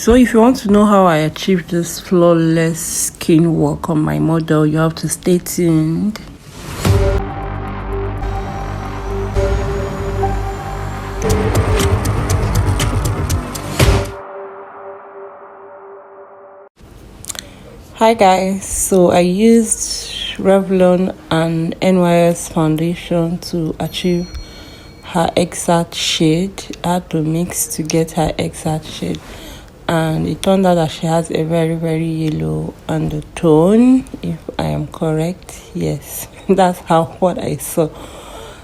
So if you want to know how I achieved this flawless skin work on my model, you have to stay tuned. Hi guys, so I used Revelon and NYX foundation to achieve her exact shade. I had to mix to get her exact shade, and it turned out that she has a very yellow undertone, if I am correct. Yes, that's what I saw.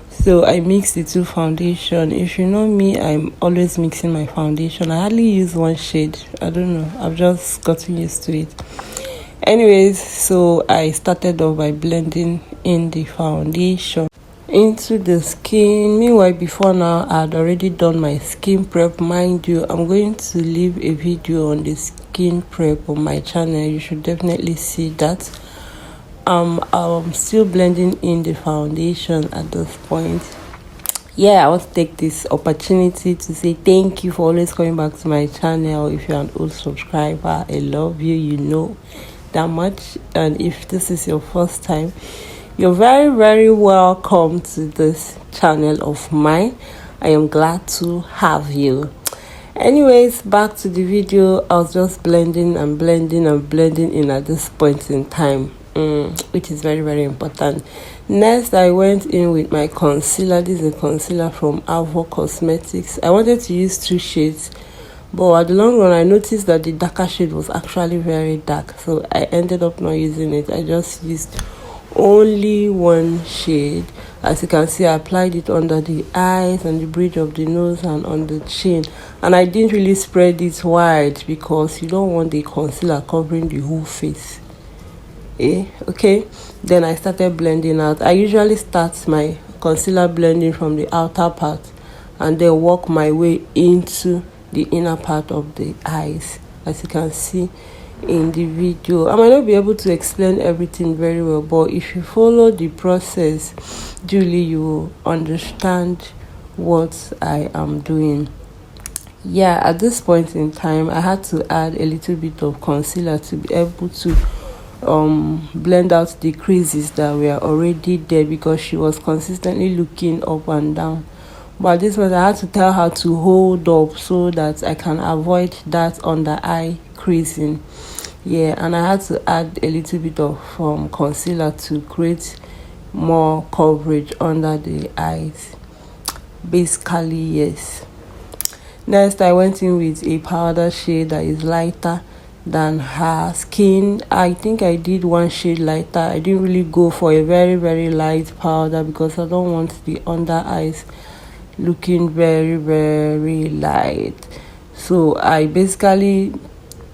So I mixed the two foundation. If you know me, I'm always mixing my foundation. I hardly use one shade. I don't know, I've just gotten used to it. Anyways, so I started off by blending in the foundation into the skin. Meanwhile, before now, I had already done my skin prep. Mind you, I'm going to leave a video on the skin prep on my channel. You should definitely see that. I'm still blending in the foundation at this point. Yeah, I want to take this opportunity to say thank you for always coming back to my channel. If you're an old subscriber, I love you, you know that much. And if this is your first time, you're very welcome to this channel of mine. I am glad to have you. Anyways, back to the video. I was just blending in at this point in time, which is very important. Next, I went in with my concealer. This is a concealer from Avour Cosmetics. I wanted to use two shades, but at the long run I noticed that the darker shade was actually very dark, so I ended up not using it. I just used only one shade. As you can see, I applied it under the eyes and the bridge of the nose and on the chin, and I didn't really spread it wide because you don't want the concealer covering the whole face. Okay, then I started blending out. I usually start my concealer blending from the outer part and then work my way into the inner part of the eyes, as you can see in the video. I might not be able to explain everything very well, but if you follow the process duly, you will understand what I am doing. Yeah, at this point in time, I had to add a little bit of concealer to be able to blend out the creases that were already there, because she was consistently looking up and down. But this was, I had to tell her to hold up so that I can avoid that under eye creasing. Yeah, and I had to add a little bit of concealer to create more coverage under the eyes. Basically, yes. Next, I went in with a powder shade that is lighter than her skin. I think I did one shade lighter. I didn't really go for a very light powder because I don't want the under eyes looking very light. So I basically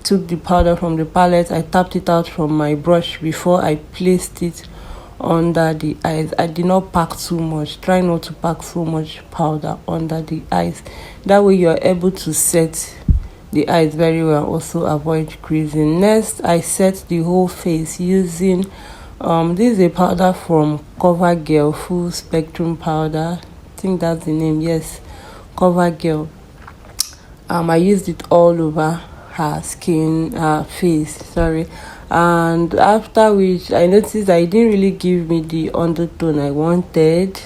took the powder from the palette. I tapped it out from my brush before I placed it under the eyes. I did not pack too much. Try not to pack so much powder under the eyes. That way you're able to set the eyes very well, also avoid creasing. Next, I set the whole face using this is a powder from CoverGirl, full spectrum powder. I think that's the name. Yes, CoverGirl. I used it all over her skin, her face, sorry. And after which I noticed that it didn't really give me the undertone I wanted.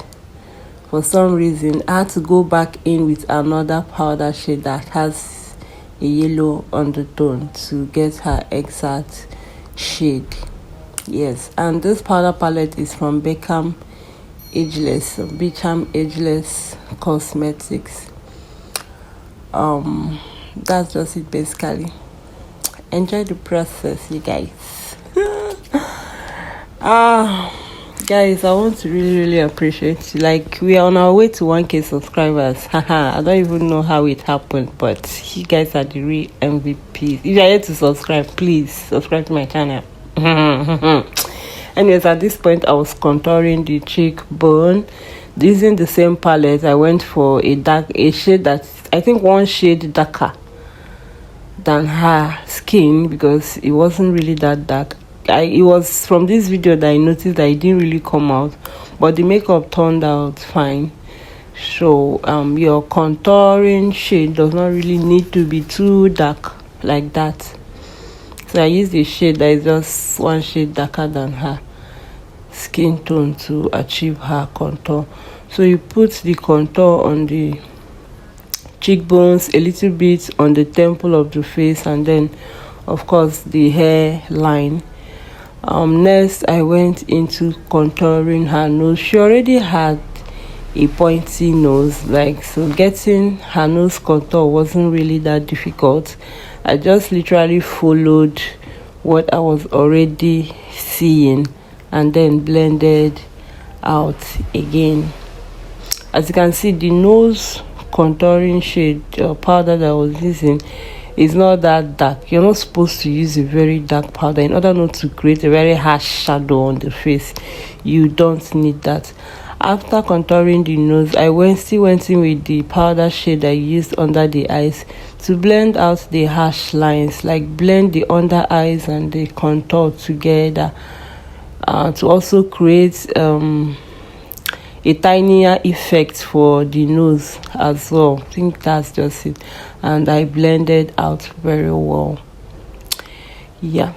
For some reason, I had to go back in with another powder shade that has a yellow undertone to get her exact shade. Yes, and this powder palette is from Becham Ageless Cosmetics. That's just it basically. Enjoy the process, you guys. Guys, I want to really appreciate you. Like, we are on our way to 1K subscribers. I don't even know how it happened, but you guys are the real MVPs. If you're here to subscribe, please subscribe to my channel. Anyways, at this point I was contouring the cheekbone using the same palette. I went for a shade that I think one shade darker than her skin because it wasn't really that dark. It was from this video that I noticed that it didn't really come out, but the makeup turned out fine. So your contouring shade does not really need to be too dark like that. So I used a shade that is just one shade darker than her skin tone to achieve her contour. So you put the contour on the cheekbones, a little bit on the temple of the face, and then of course the hairline. Next I went into contouring her nose. She already had a pointy nose, so getting her nose contour wasn't really that difficult. I just literally followed what I was already seeing and then blended out again. As you can see, the nose contouring shade powder that I was using is not that dark. You're not supposed to use a very dark powder in order not to create a very harsh shadow on the face. You don't need that. After contouring the nose, I still went in with the powder shade I used under the eyes to blend out the harsh lines, blend the under eyes and the contour together, to also create a tinier effect for the nose as well. I think that's just it, and I blended out very well. Yeah.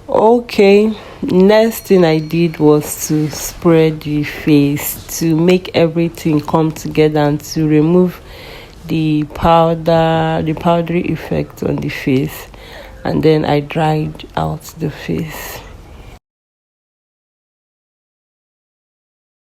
Okay, next thing I did was to spread the face to make everything come together and to remove the powdery effect on the face, and then I dried out the face.